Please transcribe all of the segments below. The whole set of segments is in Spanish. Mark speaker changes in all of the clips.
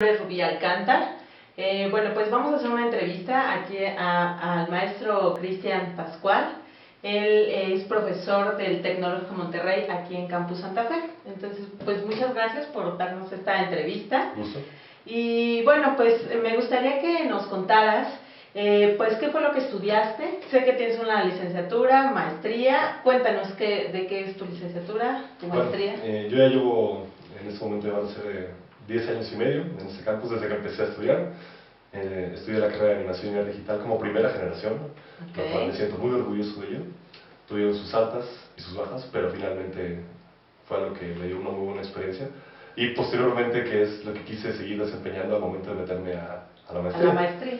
Speaker 1: Es Rubí Alcántar. Bueno, pues vamos a hacer una entrevista aquí al maestro Cristian Pascual. Él es profesor del Tecnológico Monterrey aquí en Campus Santa Fe. Entonces, pues muchas gracias por darnos esta entrevista.
Speaker 2: Gusto.
Speaker 1: Y bueno, pues me gustaría que nos contaras, pues qué fue lo que estudiaste. Sé que tienes una licenciatura, maestría. Cuéntanos de qué es tu licenciatura, tu maestría.
Speaker 2: Bueno, yo ya llevo, en este momento van a ser 10 años y medio en este campus desde que empecé a estudiar. Estudié la carrera de animación y arte digital como primera generación, lo cual me siento muy orgulloso de ello. Tuvieron sus altas y sus bajas, pero finalmente fue algo que me dio una muy buena experiencia. Y posteriormente, que es lo que quise seguir desempeñando al momento de meterme a la maestría.
Speaker 1: A la maestría.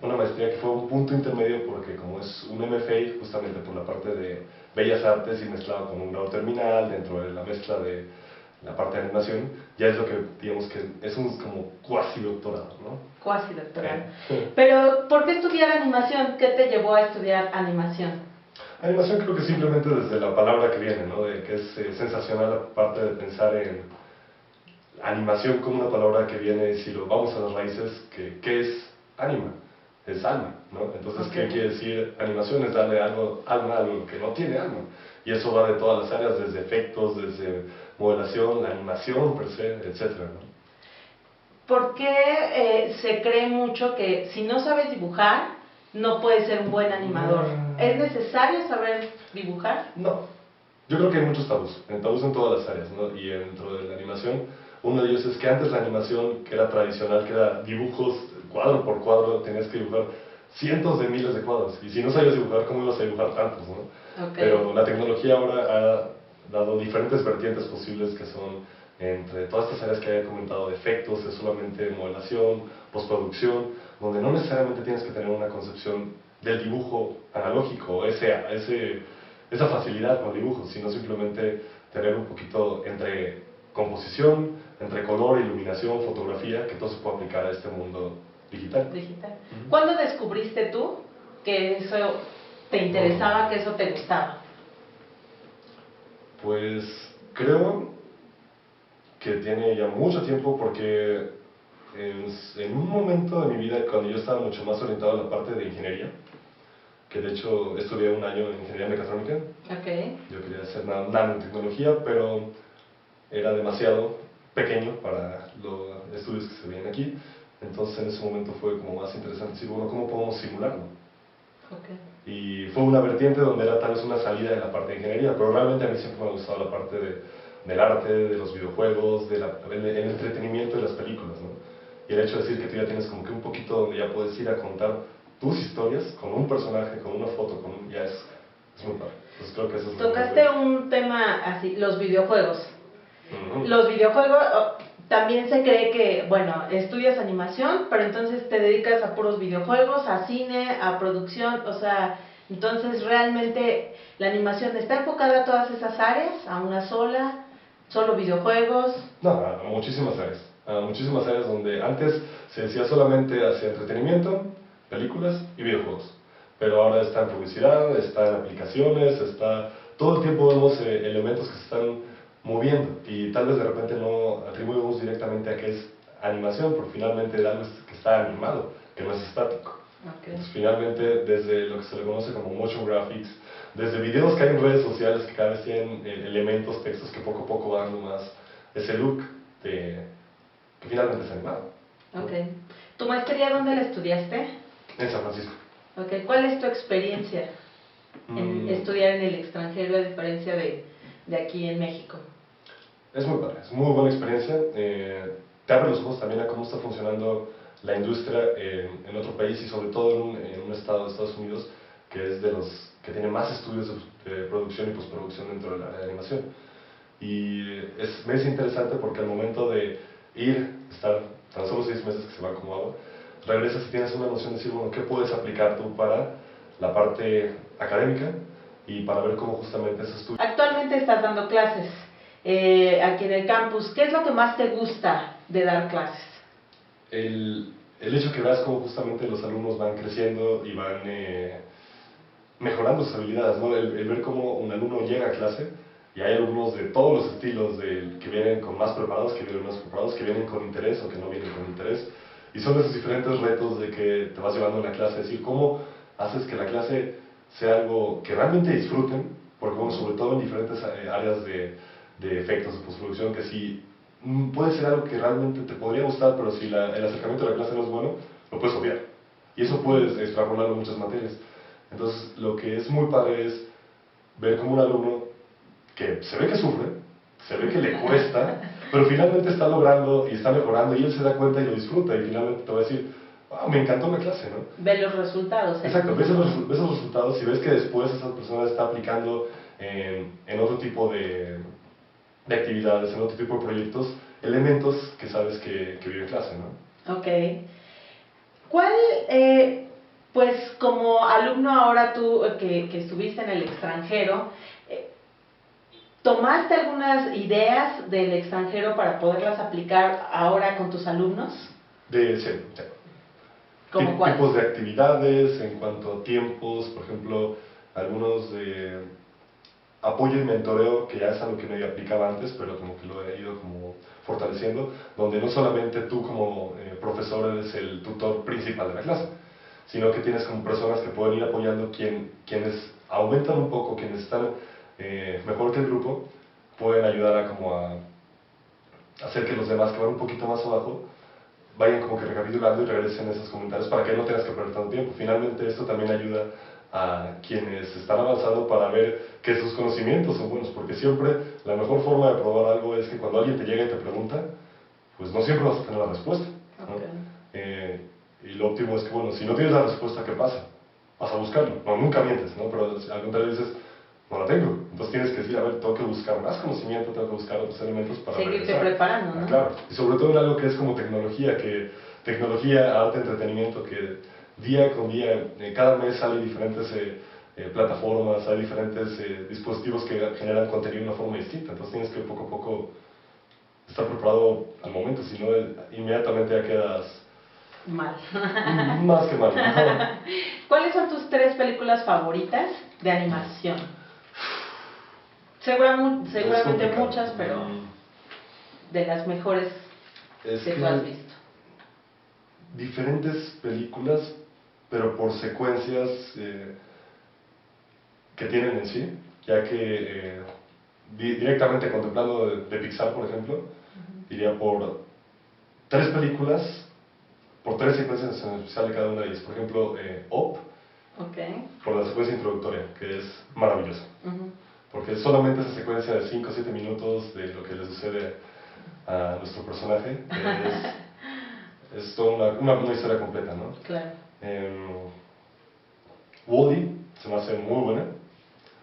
Speaker 2: Una maestría que fue un punto intermedio porque como es un MFA, justamente por la parte de Bellas Artes y mezclado con un grado terminal, dentro de la mezcla de la parte de animación, ya es lo que digamos que es un como cuasi doctorado, ¿no?
Speaker 1: Cuasi doctorado. Pero, ¿por qué estudiar animación? ¿Qué te llevó a estudiar animación?
Speaker 2: Animación creo que simplemente desde la palabra que viene, ¿no? De que es sensacional la parte de pensar en animación como una palabra que viene, si lo vamos a las raíces, ¿qué es anima? Es alma, ¿no? Entonces, ¿qué quiere decir animación? Es darle alma a algo que no tiene alma. Y eso va de todas las áreas, desde efectos, desde modelación, animación per se, etcétera, ¿no?
Speaker 1: ¿Por qué se cree mucho que si no sabes dibujar, no puedes ser un buen animador? ¿Es necesario saber dibujar?
Speaker 2: No. Yo creo que hay muchos tabús en todas las áreas, ¿no? Y dentro de la animación, uno de ellos es que antes la animación, que era tradicional, que era dibujos cuadro por cuadro, tenías que dibujar cientos de miles de cuadros. Y si no sabías dibujar, ¿cómo ibas a dibujar tantos, no? Pero la tecnología ahora ha dado diferentes vertientes posibles que son entre todas estas áreas que he comentado de efectos, es solamente modelación, postproducción, donde no necesariamente tienes que tener una concepción del dibujo analógico, esa facilidad con dibujos, sino simplemente tener un poquito entre composición, entre color, iluminación, fotografía, que todo se puede aplicar a este mundo digital.
Speaker 1: ¿Cuándo descubriste tú que eso te interesaba, que eso te gustaba?
Speaker 2: Pues creo que tiene ya mucho tiempo porque en un momento de mi vida, cuando yo estaba mucho más orientado a la parte de ingeniería, que de hecho estudié un año en ingeniería mecatrónica. Yo quería hacer nanotecnología, pero era demasiado pequeño para los estudios que se veían aquí. Entonces en ese momento fue como más interesante decir, bueno, ¿cómo podemos simularlo? Y fue una vertiente donde era tal vez una salida de la parte de ingeniería, pero realmente a mí siempre me ha gustado la parte del arte, de los videojuegos, el entretenimiento de las películas, ¿no? Y el hecho de decir que tú ya tienes como que un poquito donde ya puedes ir a contar tus historias con un personaje, con una foto, ya es muy padre. Entonces creo que eso es lo que
Speaker 1: Tocaste un tema así, los videojuegos. Los videojuegos, también se cree que, bueno, estudias animación, pero entonces te dedicas a puros videojuegos, a cine, a producción, o sea, entonces realmente la animación está enfocada a todas esas áreas, a una sola, solo videojuegos.
Speaker 2: No, a muchísimas áreas donde antes se decía solamente hacia entretenimiento, películas y videojuegos. Pero ahora está en publicidad, está en aplicaciones, todo el tiempo vemos elementos que se están moviendo y tal vez de repente no atribuimos directamente a que es animación, porque finalmente es algo que está animado, que no es estático. Entonces, finalmente, desde lo que se le conoce como motion graphics, desde videos que hay en redes sociales que cada vez tienen elementos, textos que poco a poco van dando más ese look que finalmente es animado.
Speaker 1: ¿Tu maestría dónde la estudiaste?
Speaker 2: En San Francisco.
Speaker 1: ¿Cuál es tu experiencia en estudiar en el extranjero a diferencia de aquí en México?
Speaker 2: Es muy padre, es muy buena experiencia. Te abre los ojos también a cómo está funcionando la industria en otro país y sobre todo en un estado de Estados Unidos que es de los que tiene más estudios de producción y postproducción dentro del área de animación. Y me es interesante porque al momento de estar tan solo 6 meses que se van como agua, regresas y tienes una noción de decir, bueno, ¿qué puedes aplicar tú para la parte académica y para ver cómo justamente esos estudios?
Speaker 1: Actualmente estás dando clases aquí en el campus. ¿Qué es lo que más te gusta de dar clases?
Speaker 2: El hecho que veas cómo justamente los alumnos van creciendo y van mejorando sus habilidades, ¿no? El ver cómo un alumno llega a clase Y hay alumnos de todos los estilos, que vienen con más preparados, que vienen menos preparados, que vienen con interés o que no vienen con interés. Y son esos diferentes retos de que te vas llevando en la clase, es decir, cómo haces que la clase sea algo que realmente disfruten, porque bueno, sobre todo en diferentes áreas de efectos, de postproducción, que si puede ser algo que realmente te podría gustar, pero si el acercamiento a la clase no es bueno, lo puedes obviar. Y eso puedes extrapolarlo en muchas materias. Entonces, lo que es muy padre es ver como un alumno que se ve que sufre, se ve que le cuesta, pero finalmente está logrando y está mejorando y él se da cuenta y lo disfruta y finalmente te va a decir, wow, me encantó la clase, ¿no?
Speaker 1: Ve los resultados.
Speaker 2: Exacto, ves los resultados y ves que después esa persona está aplicando en otro tipo de actividades, en otro tipo de proyectos, elementos que sabes que vive en clase, ¿no?
Speaker 1: Ok. ¿Cuál, pues como alumno ahora tú que estuviste en el extranjero, tomaste algunas ideas del extranjero para poderlas aplicar ahora con tus alumnos?
Speaker 2: Sí.
Speaker 1: ¿Cómo cuáles?
Speaker 2: Tipos de actividades, en cuanto a tiempos, por ejemplo, algunos de apoyo y mentoreo, que ya es algo que me aplicaba antes, pero como que lo he ido como fortaleciendo, donde no solamente tú como profesor eres el tutor principal de la clase, sino que tienes como personas que pueden ir apoyando quienes aumentan un poco, quienes están mejor que el grupo, pueden ayudar a como a hacer que los demás que van un poquito más abajo vayan como que recapitulando y regresen esos comentarios para que no tengas que perder tanto tiempo. Finalmente esto también ayuda a quienes están avanzando para ver que sus conocimientos son buenos, porque siempre la mejor forma de probar algo es que cuando alguien te llega y te pregunta, pues no siempre vas a tener la respuesta, ¿no?
Speaker 1: Okay.
Speaker 2: Y lo óptimo es que, bueno, si no tienes la respuesta, ¿qué pasa? Vas a buscarlo, no, nunca mientes, ¿no? Pero al contrario dices, no la tengo, entonces tienes que decir, a ver, tengo que buscar más conocimiento, tengo que buscar otros elementos para
Speaker 1: seguirte
Speaker 2: regresar.
Speaker 1: preparando, ¿no?
Speaker 2: Claro, y sobre todo en algo que es como tecnología, arte, entretenimiento, que día con día, cada mes salen diferentes plataformas, hay diferentes dispositivos que generan contenido de una forma distinta, entonces tienes que poco a poco estar preparado al momento, si no inmediatamente ya quedas
Speaker 1: mal.
Speaker 2: más que mal, ¿no?
Speaker 1: ¿Cuáles son tus 3 películas favoritas de animación? Seguramente muchas, pero de las mejores que tú has visto.
Speaker 2: Diferentes películas, pero por secuencias que tienen en sí, ya que directamente contemplando de Pixar, por ejemplo, iría por 3 películas, por 3 secuencias en especial de cada una de ellas. Por ejemplo, Up, por la secuencia introductoria, que es maravillosa. Porque solamente esa secuencia de 5 o 7 minutos de lo que le sucede a nuestro personaje es toda una historia completa, ¿no?
Speaker 1: Claro.
Speaker 2: Wall-E se me hace muy buena.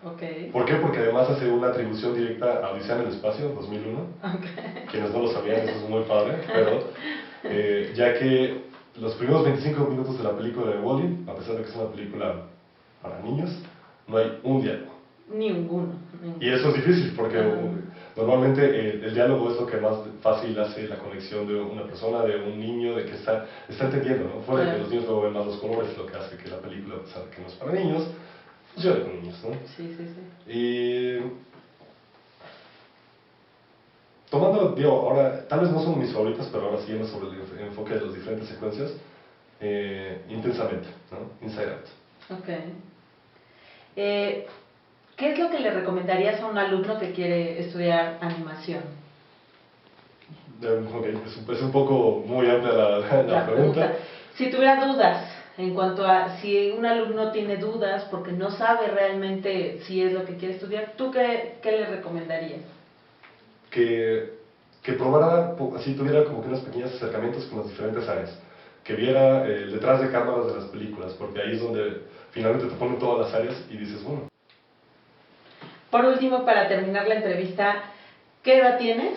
Speaker 1: Okay.
Speaker 2: ¿Por qué? Porque además hace una atribución directa a Odisea en el Espacio, 2001.
Speaker 1: Okay.
Speaker 2: Quienes no lo sabían, eso es muy padre, pero ya que los primeros 25 minutos de la película de Wall-E, a pesar de que es una película para niños, no hay un diálogo.
Speaker 1: Ninguno.
Speaker 2: Y eso es difícil porque normalmente el diálogo es lo que más fácil hace la conexión de una persona, de un niño, de que está entendiendo, ¿no? Fuera de que los niños luego ven más los colores, lo que hace que la película, a pesar de que no es para niños, funcione con niños, ¿no?
Speaker 1: Sí.
Speaker 2: Y tomando, digo, ahora, tal vez no son mis favoritas, pero ahora sí sobre el enfoque de las diferentes secuencias, intensamente, ¿no? Inside Out.
Speaker 1: Ok. ¿Qué es lo que le recomendarías a un alumno que quiere estudiar animación?
Speaker 2: Ok, es un poco muy amplia la pregunta.
Speaker 1: Si tuviera dudas en cuanto a si un alumno tiene dudas porque no sabe realmente si es lo que quiere estudiar, ¿tú qué le recomendarías?
Speaker 2: Que probara, así tuviera como que unos pequeños acercamientos con las diferentes áreas, que viera detrás de cámaras de las películas, porque ahí es donde finalmente te ponen todas las áreas y dices, bueno.
Speaker 1: Por último, para terminar la entrevista, ¿qué edad tienes?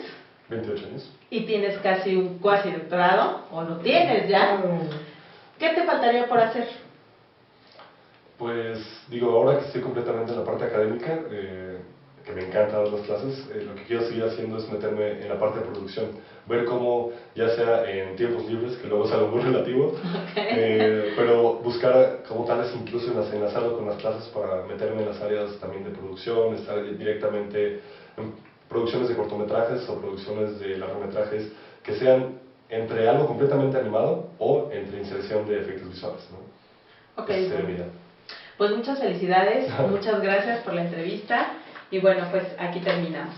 Speaker 2: 28 años.
Speaker 1: Y tienes casi un cuasi doctorado, o lo tienes ya. ¿Qué te faltaría por hacer?
Speaker 2: Pues digo, ahora que estoy completamente en la parte académica, que me encanta dar las clases, lo que quiero seguir haciendo es meterme en la parte de producción, ver cómo, ya sea en tiempos libres, que luego es algo muy relativo, pero buscar como tales incluso enlazarlo con las clases para meterme en las áreas también de producción, estar directamente en producciones de cortometrajes o producciones de largometrajes que sean entre algo completamente animado o entre inserción de efectos visuales, ¿no?
Speaker 1: Ok,
Speaker 2: Esa sería mi idea.
Speaker 1: Pues muchas felicidades, muchas gracias por la entrevista y bueno, pues aquí terminamos.